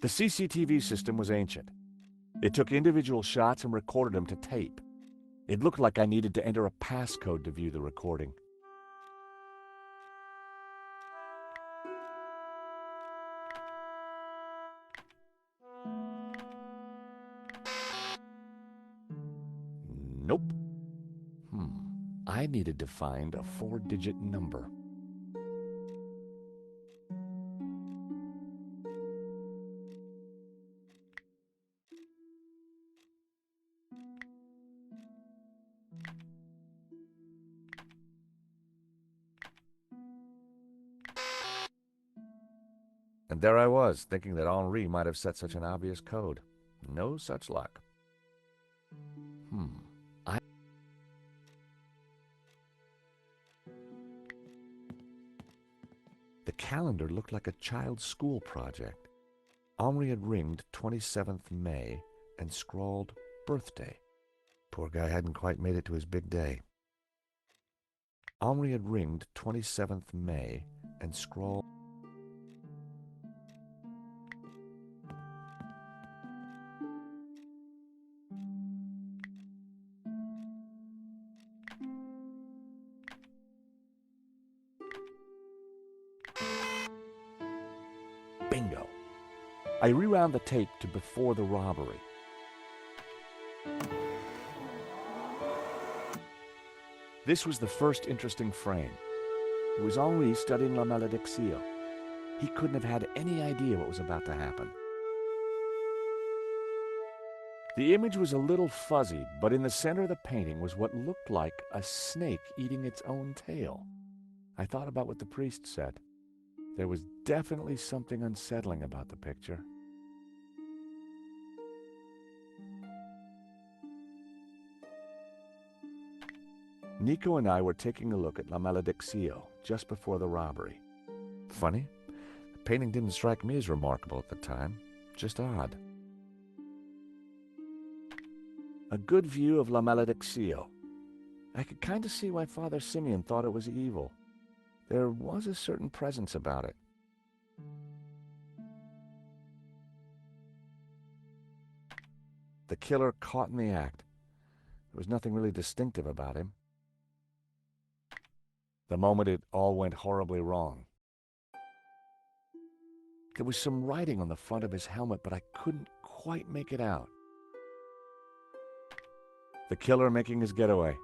The CCTV system was ancient. It took individual shots and recorded them to tape. It looked like I needed to enter a passcode to view the recording. Nope. I needed to find a 4-digit number. And there I was, thinking that Henri might have set such an obvious code. No such luck. The calendar looked like a child's school project. Henri had ringed 27th May and scrawled birthday. Poor guy hadn't quite made it to his big day. Henri had ringed 27th May and scrawled. Bingo. I rewound the tape to before the robbery. This was the first interesting frame. It was Henri studying La Malédiction. He couldn't have had any idea what was about to happen. The image was a little fuzzy, but in the center of the painting was what looked like a snake eating its own tail. I thought about what the priest said. There was definitely something unsettling about the picture. Nico and I were taking a look at La Malédiction just before the robbery. Funny, the painting didn't strike me as remarkable at the time, just odd. A good view of La Malédiction. I could kind of see why Father Simeon thought it was evil. There was a certain presence about it. The killer caught in the act. There was nothing really distinctive about him. The moment it all went horribly wrong. There was some writing on the front of his helmet, but I couldn't quite make it out. The killer making his getaway.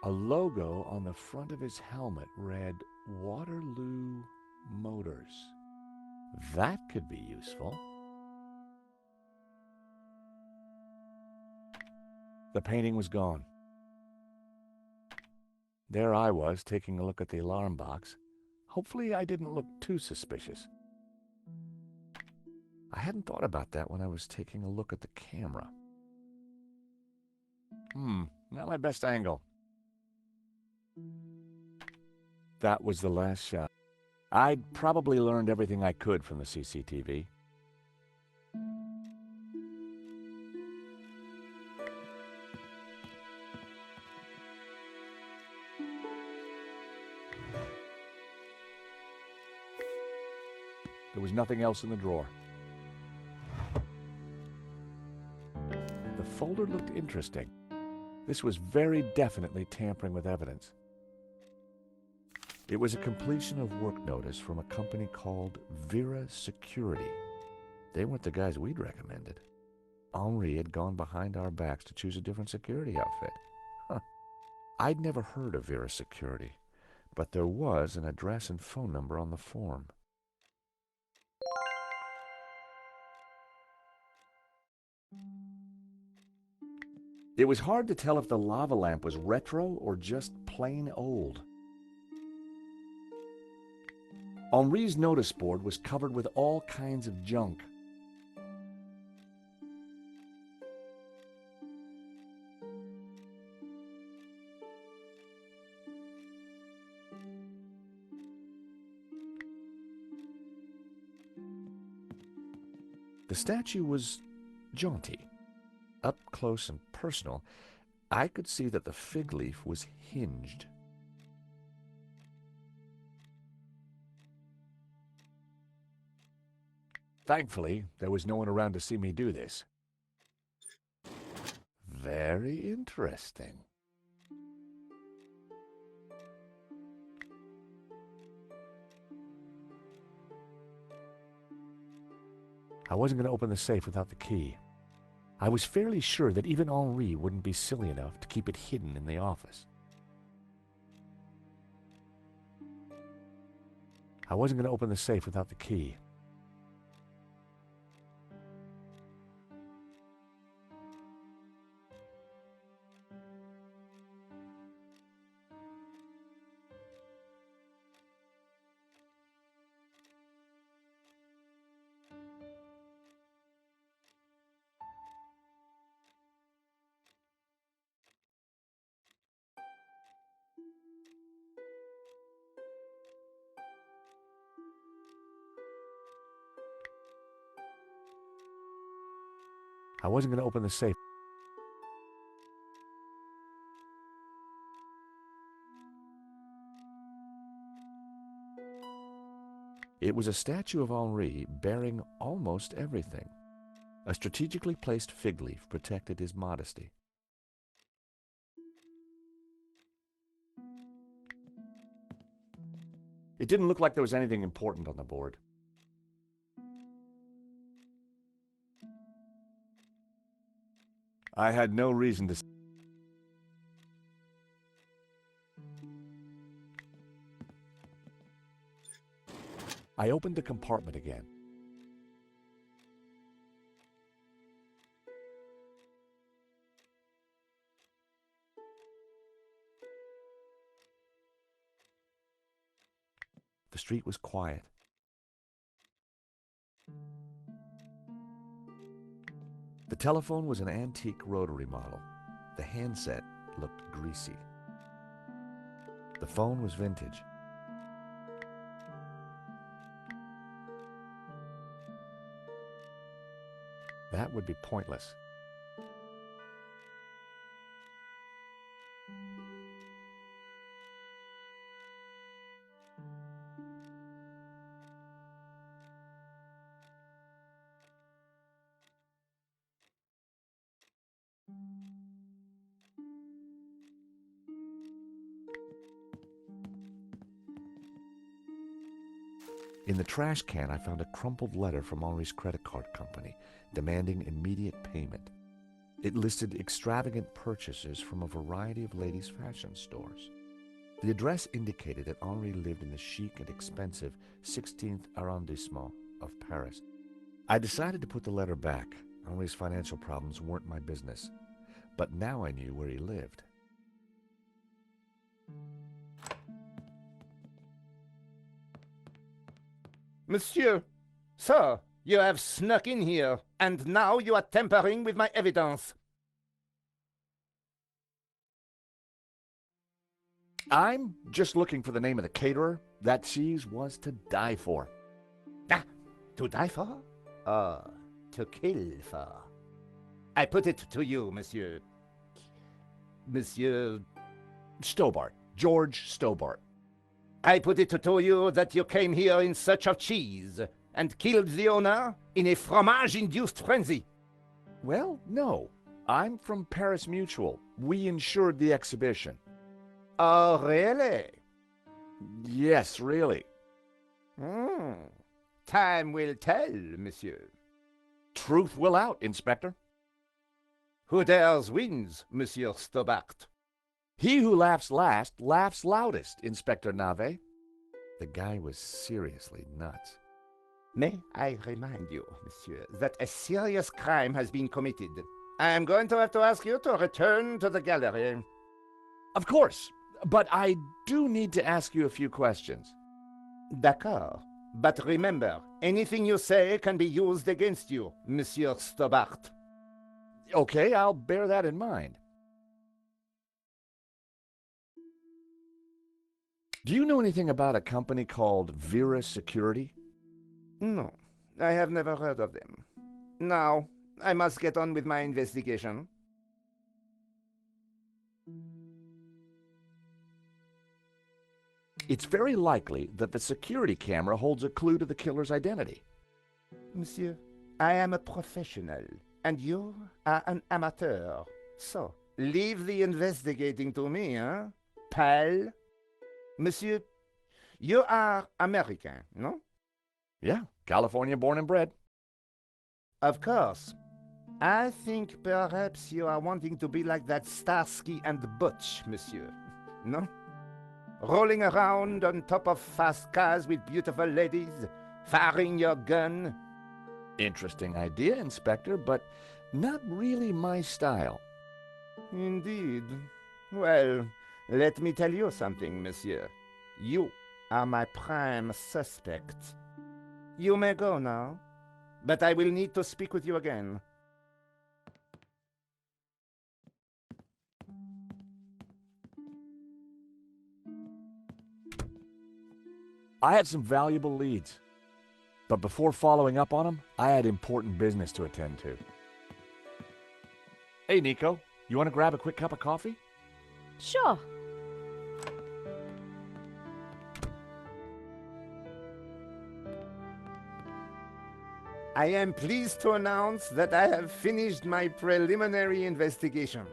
A logo on the front of his helmet read Waterloo Motors. That could be useful. The painting was gone. There I was, taking a look at the alarm box. Hopefully I didn't look too suspicious. I hadn't thought about that when I was taking a look at the camera. Not my best angle. That was the last shot. I'd probably learned everything I could from the CCTV. There was nothing else in the drawer. The folder looked interesting. This was very definitely tampering with evidence. It was a completion of work notice from a company called Vera Security. They weren't the guys we'd recommended. Henri had gone behind our backs to choose a different security outfit. I'd never heard of Vera Security, but there was an address and phone number on the form. It was hard to tell if the lava lamp was retro or just plain old. Henri's notice board was covered with all kinds of junk. The statue was jaunty. Up close and personal, I could see that the fig leaf was hinged. Thankfully, there was no one around to see me do this. Very interesting. I wasn't going to open the safe without the key. I was fairly sure that even Henri wouldn't be silly enough to keep it hidden in the office. I wasn't going to open the safe without the key. I wasn't going to open the safe. It was a statue of Henri bearing almost everything. A strategically placed fig leaf protected his modesty. It didn't look like there was anything important on the board. I had no reason to... I opened the compartment again. The street was quiet. The telephone was an antique rotary model. The handset looked greasy. The phone was vintage. That would be pointless. In the trash can, I found a crumpled letter from Henri's credit card company demanding immediate payment. It listed extravagant purchases from a variety of ladies' fashion stores. The address indicated that Henri lived in the chic and expensive 16th arrondissement of Paris. I decided to put the letter back. Henri's financial problems weren't my business, but now I knew where he lived. Monsieur, sir, you have snuck in here, and now you are tampering with my evidence. I'm just looking for the name of the caterer. That cheese was to die for. Ah, to die for? To kill for. I put it to you, monsieur. Monsieur Stobart. George Stobart. I put it to you that you came here in search of cheese and killed the owner in a fromage-induced frenzy. Well, no. I'm from Paris Mutual. We insured the exhibition. Oh, really? Yes, really. Time will tell, monsieur. Truth will out, Inspector. Who dares wins, Monsieur Stobart. He who laughs last laughs loudest, Inspector Nave. The guy was seriously nuts. May I remind you, monsieur, that a serious crime has been committed. I am going to have to ask you to return to the gallery. Of course, but I do need to ask you a few questions. D'accord. But remember, anything you say can be used against you, Monsieur Stobart. Okay, I'll bear that in mind. Do you know anything about a company called Vera Security? No, I have never heard of them. Now, I must get on with my investigation. It's very likely that the security camera holds a clue to the killer's identity. Monsieur, I am a professional, and you are an amateur. So, leave the investigating to me, huh? Pal? Monsieur, you are American, no? Yeah, California born and bred. Of course. I think perhaps you are wanting to be like that Starsky and Butch, monsieur. No? Rolling around on top of fast cars with beautiful ladies, firing your gun. Interesting idea, Inspector, but not really my style. Indeed. Well, let me tell you something, monsieur. You are my prime suspect. You may go now, but I will need to speak with you again. I had some valuable leads, but before following up on them, I had important business to attend to. Hey, Nico, you want to grab a quick cup of coffee? Sure. I am pleased to announce that I have finished my preliminary investigation.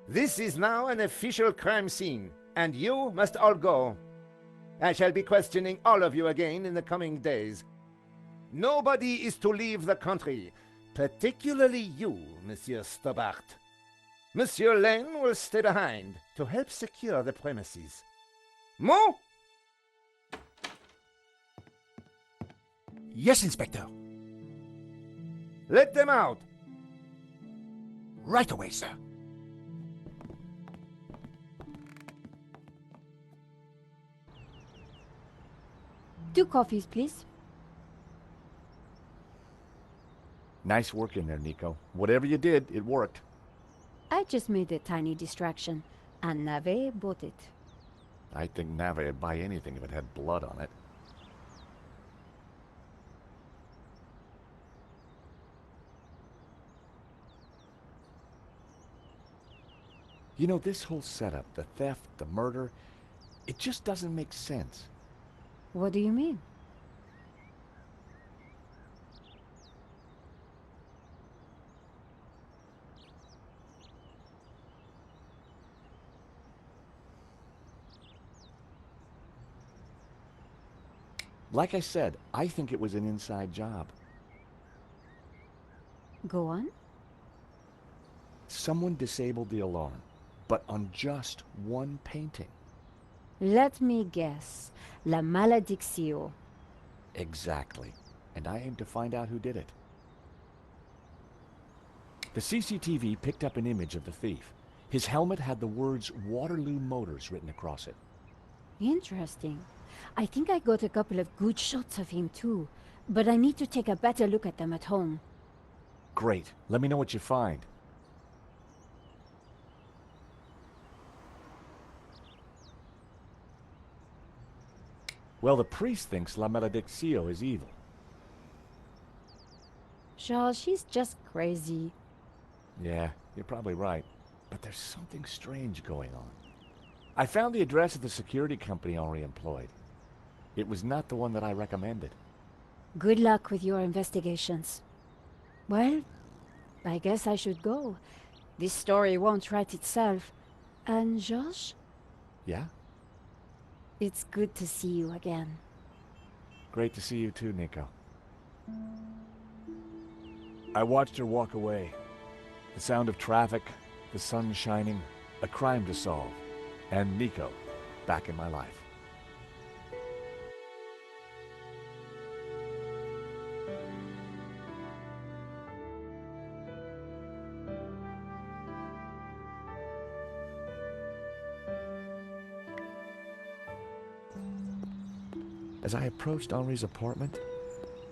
This is now an official crime scene, and you must all go. I shall be questioning all of you again in the coming days. Nobody is to leave the country, particularly you, Monsieur Stobart. Monsieur Lane will stay behind to help secure the premises. Mo? Yes, Inspector. Let them out. Right away, sir. Two coffees, please. Nice work in there, Nico. Whatever you did, it worked. I just made a tiny distraction, and Nave bought it. I think Nave would buy anything if it had blood on it. You know, this whole setup, the theft, the murder, it just doesn't make sense. What do you mean? Like I said, I think it was an inside job. Go on. Someone disabled the alarm, but on just one painting. Let me guess. La Maledictio. Exactly. And I aim to find out who did it. The CCTV picked up an image of the thief. His helmet had the words Waterloo Motors written across it. Interesting. I think I got a couple of good shots of him too, but I need to take a better look at them at home. Great. Let me know what you find. Well, the priest thinks La Maledictio is evil. Charles, she's just crazy. Yeah, you're probably right. But there's something strange going on. I found the address of the security company Henri employed. It was not the one that I recommended. Good luck with your investigations. Well, I guess I should go. This story won't write itself. And Georges? Yeah? It's good to see you again. Great to see you too, Nico. I watched her walk away. The sound of traffic, the sun shining, a crime to solve, and Nico back in my life. As I approached Henri's apartment,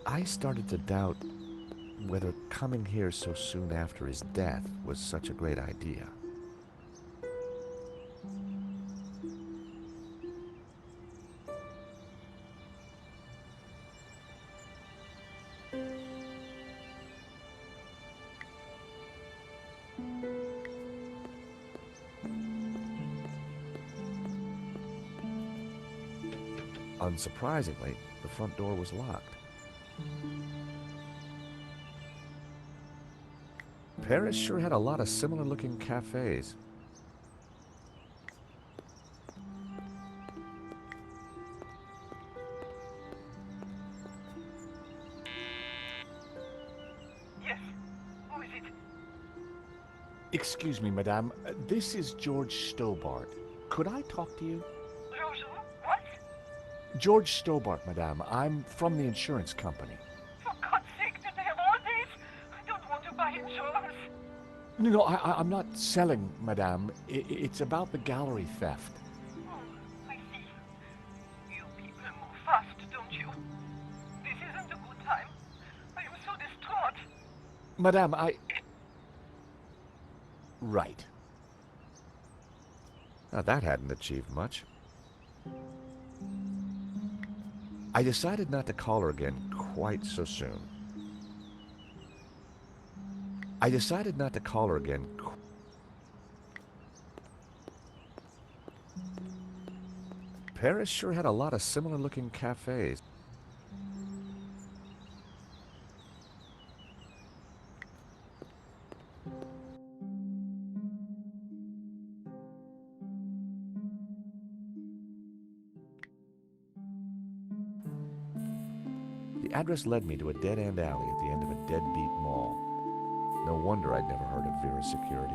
I started to doubt whether coming here so soon after his death was such a great idea. Unsurprisingly, the front door was locked. Paris sure had a lot of similar-looking cafes. Yes. Who is it? Excuse me, madame. This is George Stobart. Could I talk to you? George, what? George Stobart, madame. I'm from the insurance company. For God's sake, did they have all this? I don't want to buy insurance. No, I'm not selling, madame. It's about the gallery theft. Oh, I see. You people move fast, don't you? This isn't a good time. I am so distraught. Madame, Right. Now, that hadn't achieved much. I decided not to call her again quite so soon. I decided not to call her again. Paris sure had a lot of similar-looking cafes. The address led me to a dead-end alley at the end of a deadbeat mall. No wonder I'd never heard of Vera Security.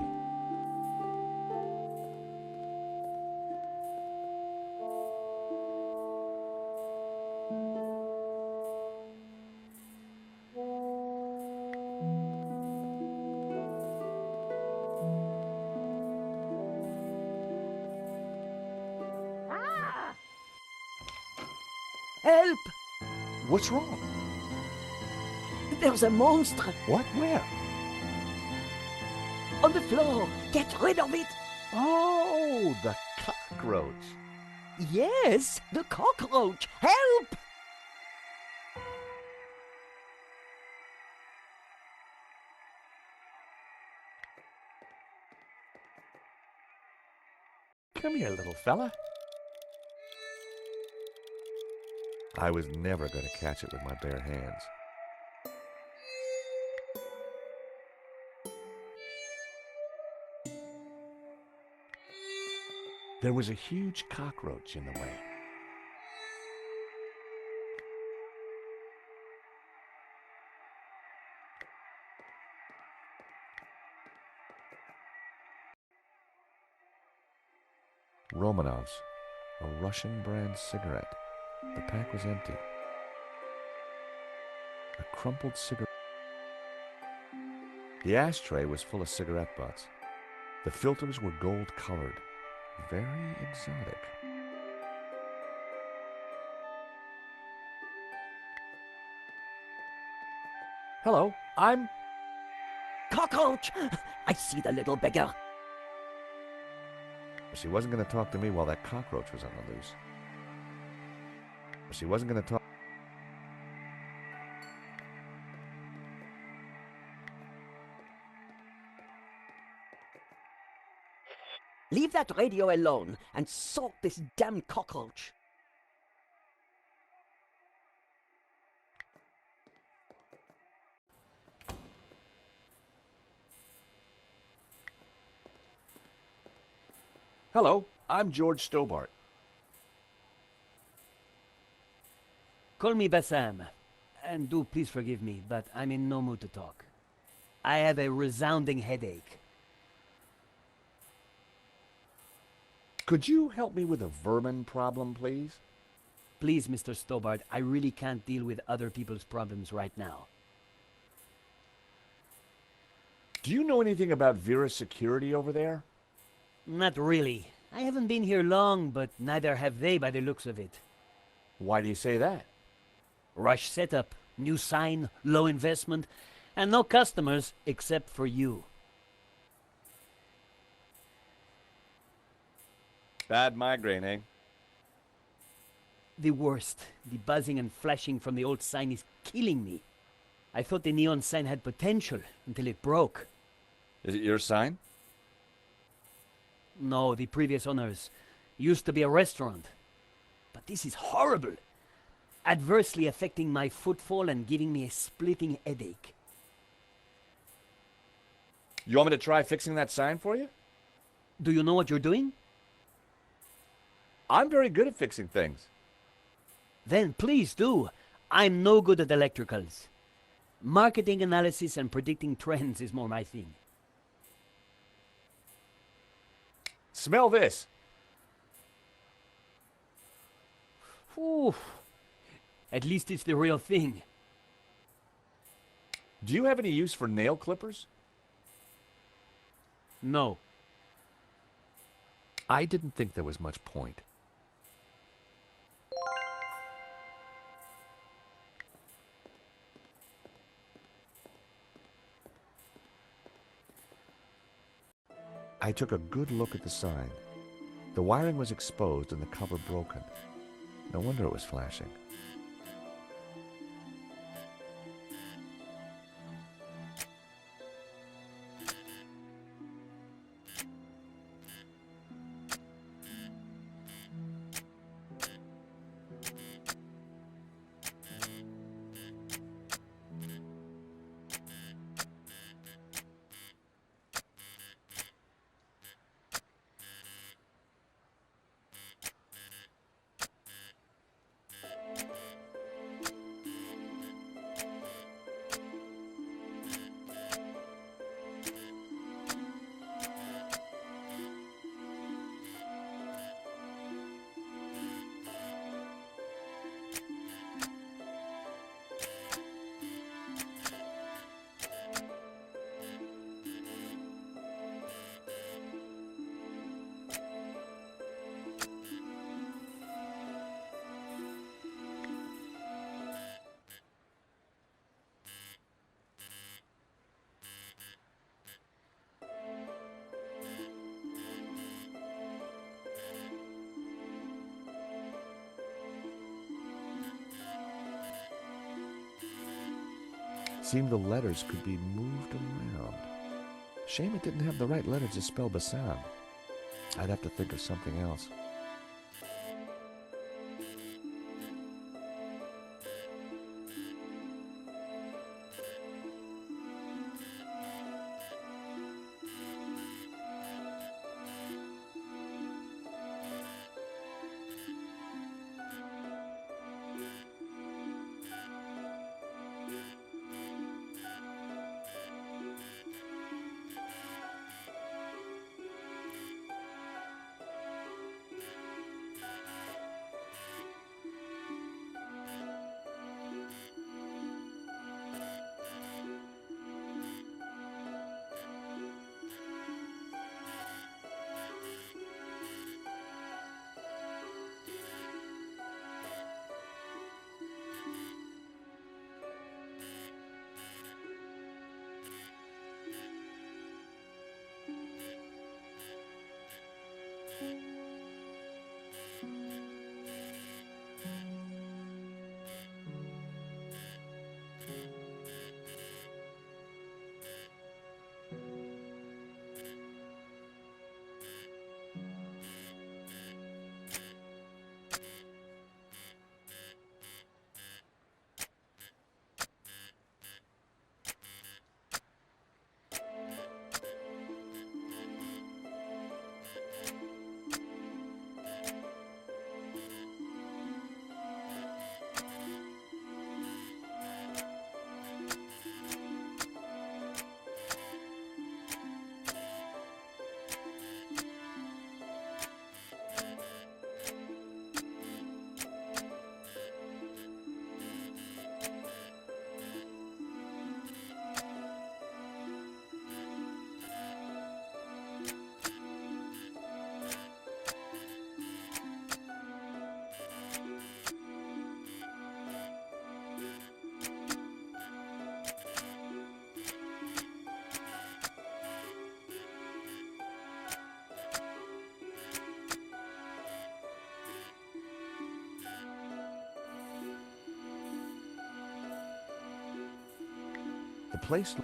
Help! What's wrong? There's a monster What? Where? on the floor. Get rid of it. Oh, the cockroach. Yes, the cockroach. Help! Come here, little fella. I was never going to catch it with my bare hands. There was a huge cockroach in the way. Romanov's, a Russian brand cigarette. The pack was empty. A crumpled cigarette. The ashtray was full of cigarette butts. The filters were gold-colored. Very exotic. Hello, I'm... Cockroach! I see the little beggar. She wasn't going to talk to me while that cockroach was on the loose. She wasn't going to talk... Leave that radio alone and sort this damn cockroach. Hello, I'm George Stobart. Call me Bassam. And do please forgive me, but I'm in no mood to talk. I have a resounding headache. Could you help me with a vermin problem, please? Please, Mr. Stobart, I really can't deal with other people's problems right now. Do you know anything about Vera Security over there? Not really. I haven't been here long, but neither have they by the looks of it. Why do you say that? Rush setup, new sign, low investment, and no customers except for you. Bad migraine, eh? The worst. The buzzing and flashing from the old sign is killing me. I thought the neon sign had potential until it broke. Is it your sign? No, the previous owners. Used to be a restaurant. But this is horrible. Adversely affecting my footfall and giving me a splitting headache. You want me to try fixing that sign for you? Do you know what you're doing? I'm very good at fixing things. Then please do. I'm no good at electricals. Marketing analysis and predicting trends is more my thing. Smell this. Ooh. At least it's the real thing. Do you have any use for nail clippers? No. I didn't think there was much point. I took a good look at the sign. The wiring was exposed and the cover broken. No wonder it was flashing. Seemed the letters could be moved around. Shame it didn't have the right letters to spell Bassam. I'd have to think of something else. The place...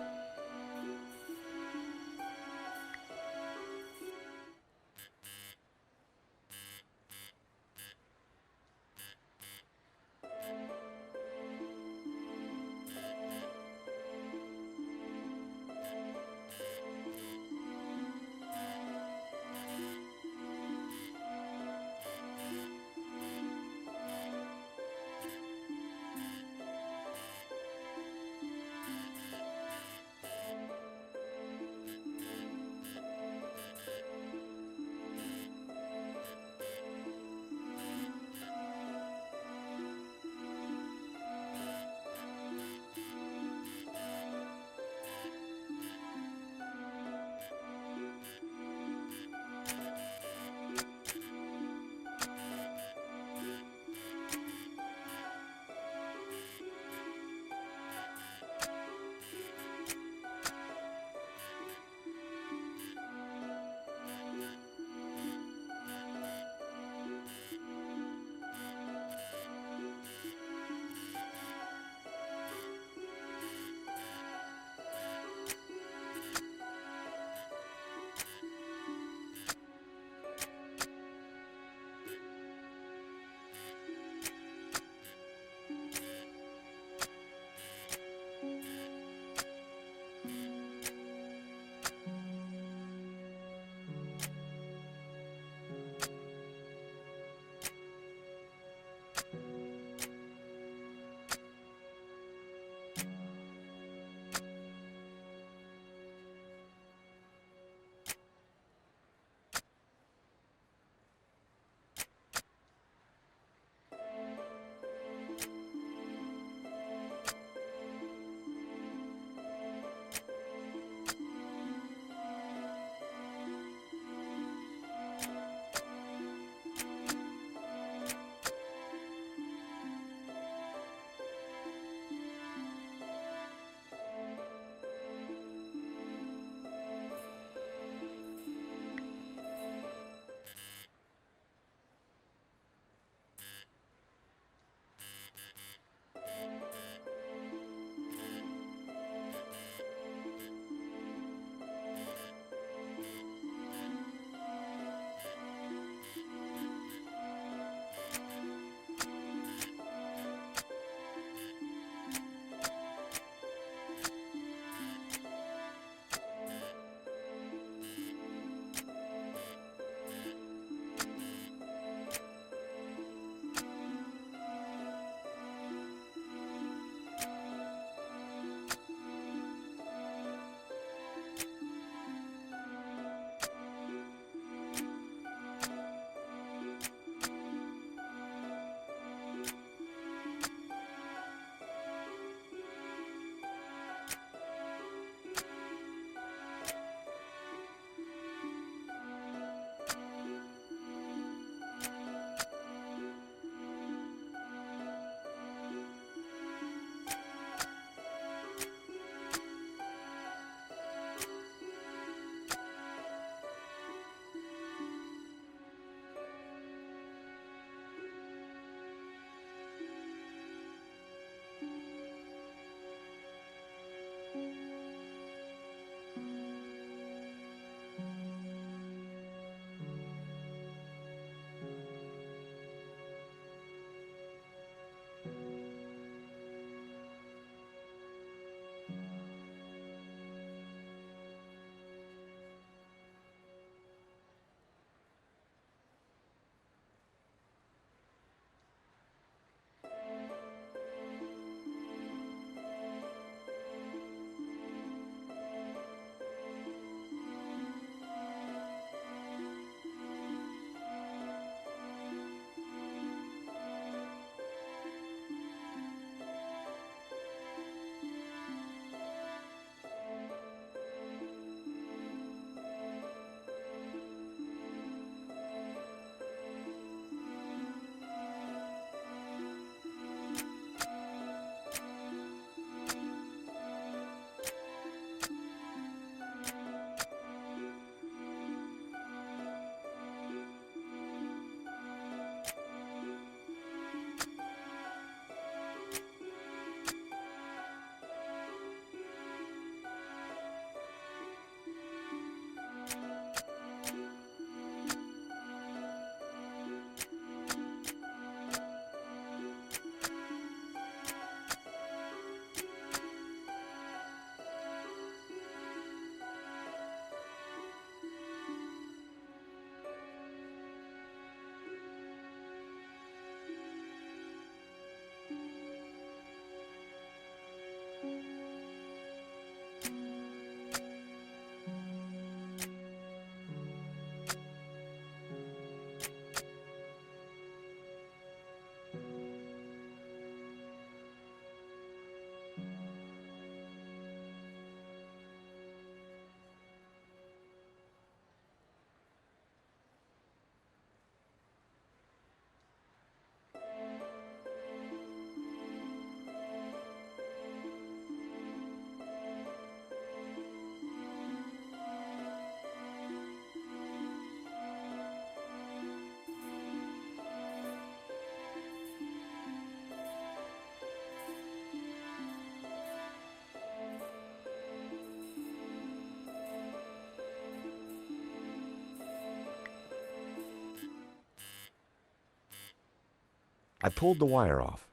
I pulled the wire off.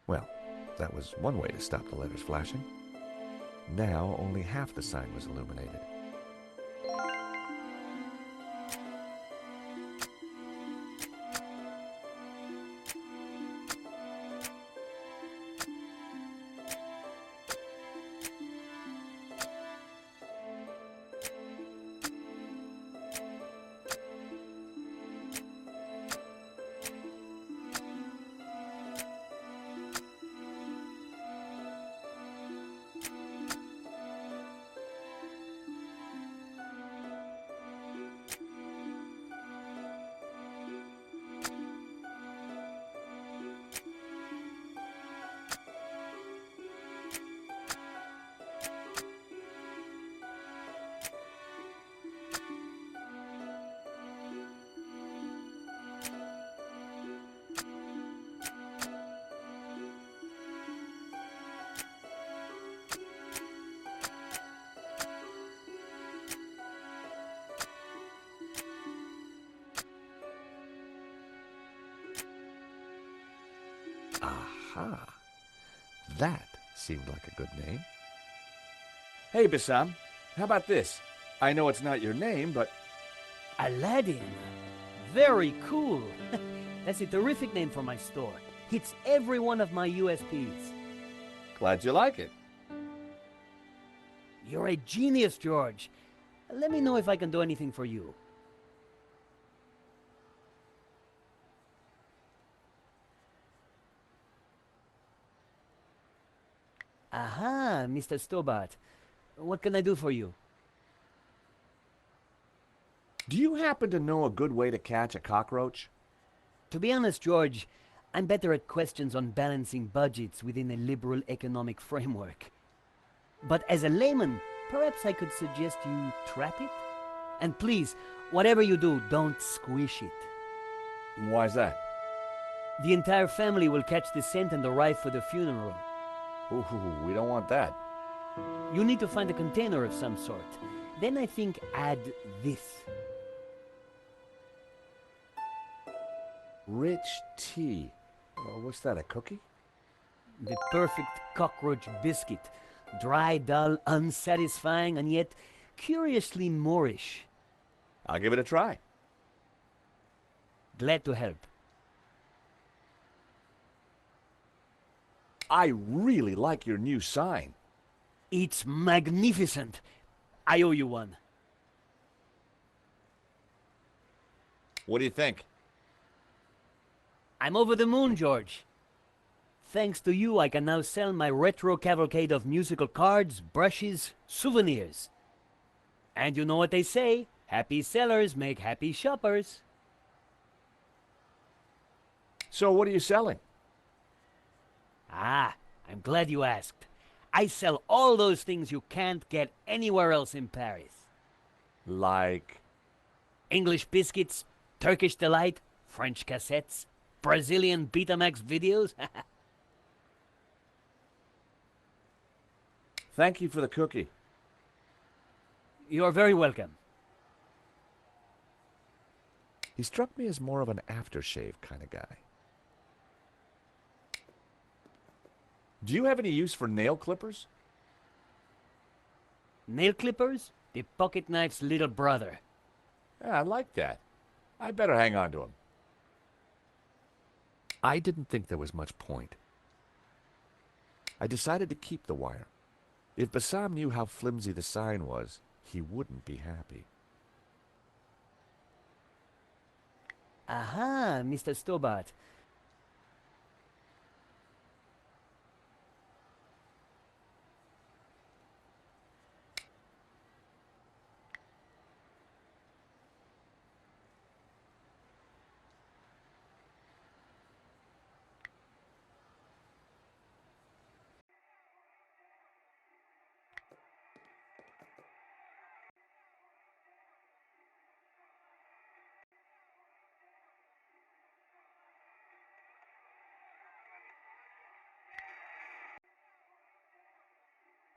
Well, that was one way to stop the letters flashing. Now only half the sign was illuminated. Aha! That seemed like a good name. Hey, Bassam, how about this? I know it's not your name, but Aladdin. Very cool. That's a terrific name for my store. Hits every one of my USPs. glad you like it. You're a genius, George. Let me know if I can do anything for you. Aha, Mr. Stobart. What can I do for you? Do you happen to know a good way to catch a cockroach? To be honest, George, I'm better at questions on balancing budgets within a liberal economic framework. But as a layman, perhaps I could suggest you trap it? And please, whatever you do, don't squish it. Why's that? The entire family will catch the scent and arrive for the funeral. Ooh, we don't want that. You need to find a container of some sort. Then I think add this. Rich tea. Well, what's that, a cookie? The perfect cockroach biscuit. Dry, dull, unsatisfying, and yet curiously Moorish. I'll give it a try. Glad to help. I really like your new sign. It's magnificent. I owe you one. What do you think? I'm over the moon, George. Thanks to you, I can now sell my retro cavalcade of musical cards, brushes, souvenirs. And you know what they say, happy sellers make happy shoppers. So what are you selling? Ah, I'm glad you asked. I sell all those things you can't get anywhere else in Paris. Like... English biscuits, Turkish delight, French cassettes, Brazilian Betamax videos. Thank you for the cookie. You're very welcome. He struck me as more of an aftershave kind of guy. Do you have any use for nail clippers? Nail clippers? The pocket knife's little brother. Yeah, I like that. I better hang on to them. I didn't think there was much point. I decided to keep the wire. If Bassam knew how flimsy the sign was, he wouldn't be happy. Aha, Mr. Stobart.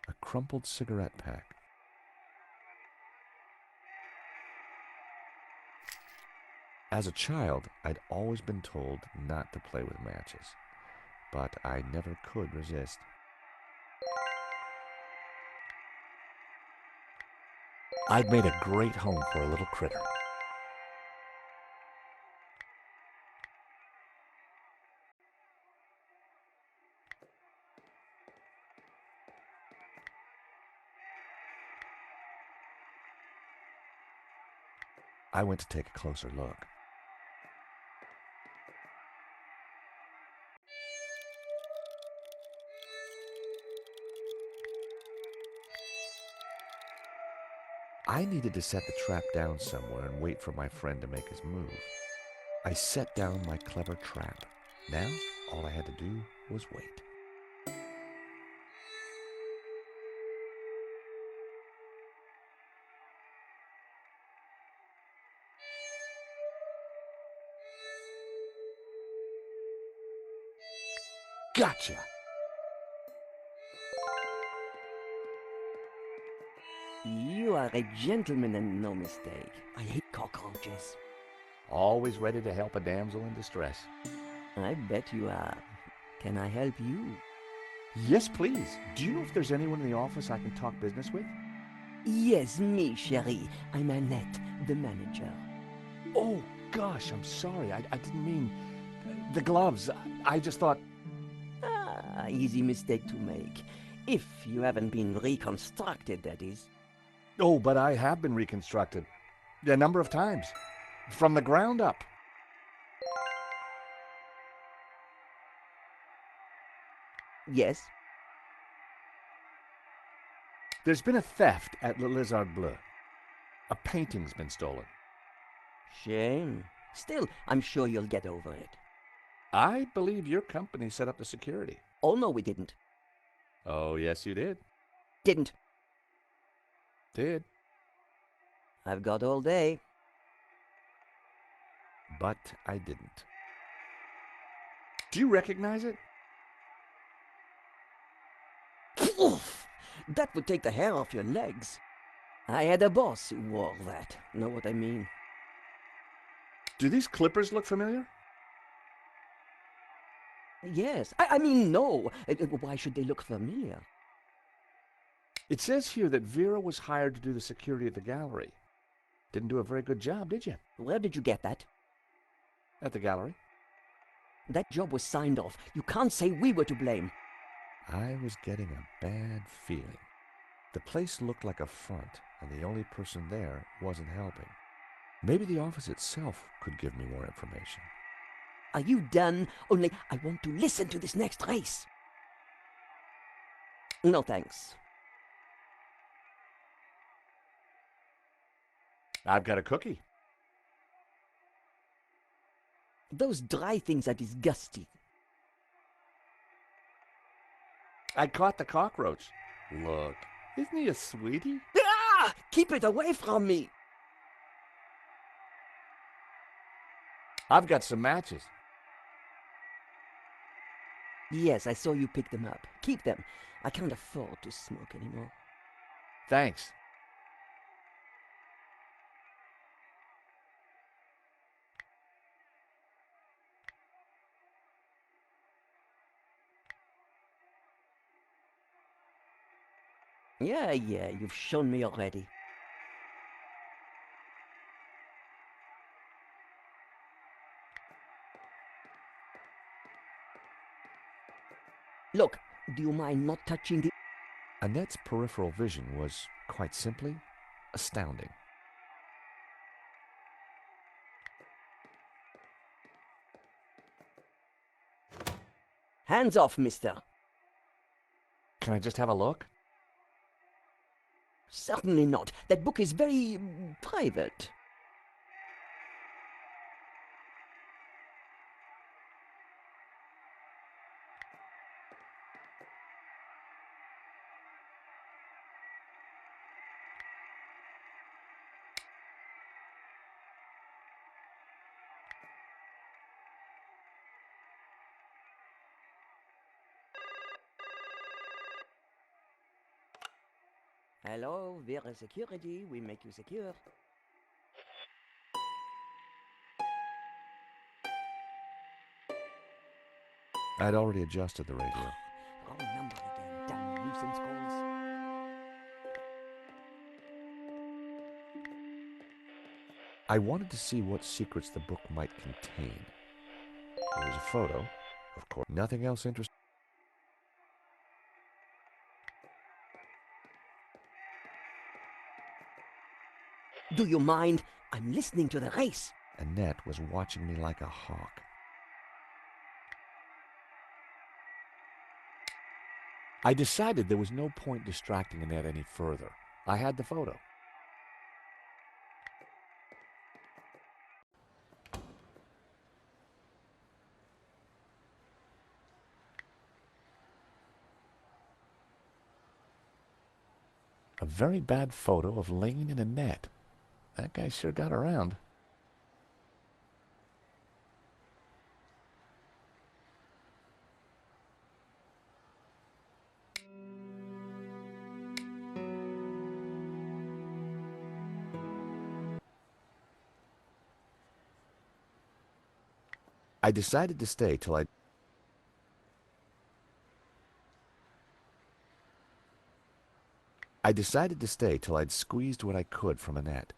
A crumpled cigarette pack. As a child, I'd always been told not to play with matches, but I never could resist. I'd made a great home for a little critter. I went to take a closer look. I needed to set the trap down somewhere and wait for my friend to make his move. I set down my clever trap. Now, all I had to do was wait. Gotcha! You are a gentleman and no mistake. I hate cockroaches. Always ready to help a damsel in distress. I bet you are. Can I help you? Yes, please. Do you know if there's anyone in the office I can talk business with? Yes, me, chérie. I'm Annette, the manager. Oh, gosh, I'm sorry. I didn't mean... The gloves. I just thought... Ah, easy mistake to make. If you haven't been reconstructed, that is. Oh, but I have been reconstructed. A number of times. From the ground up. Yes? There's been a theft at Le Lizard Bleu. A painting's been stolen. Shame. Still, I'm sure you'll get over it. I believe your company set up the security. Oh, no, we didn't. Oh, yes, you did. Didn't. Did. I've got all day. But I didn't. Do you recognize it? Oof! That would take the hair off your legs. I had a boss who wore that. Know what I mean? Do these clippers look familiar? Yes. I mean, no. Why should they look familiar? It says here that Vera was hired to do the security at the gallery. Didn't do a very good job, did you? Where did you get that? At the gallery? That job was signed off. You can't say we were to blame. I was getting a bad feeling. The place looked like a front, and the only person there wasn't helping. Maybe the office itself could give me more information. Are you done? Only I want to listen to this next race. No thanks. I've got a cookie. Those dry things are disgusting. I caught the cockroach. Look, isn't he a sweetie? Ah! Keep it away from me! I've got some matches. Yes, I saw you pick them up. Keep them. I can't afford to smoke anymore. Thanks. Yeah, you've shown me already. Look, do you mind not touching the... Annette's peripheral vision was, quite simply, astounding. Hands off, mister. Can I just have a look? Certainly not. That book is very... private. Hello, Vera Security. We make you secure. I'd already adjusted the radio. Wrong number again, damn nuisance calls. I wanted to see what secrets the book might contain. There was a photo, of course. Nothing else interesting. Do you mind? I'm listening to the race. Annette was watching me like a hawk. I decided there was no point distracting Annette any further. I had the photo. A very bad photo of Lane and Annette. That guy sure got around. I decided to stay till I'd squeezed what I could from Annette.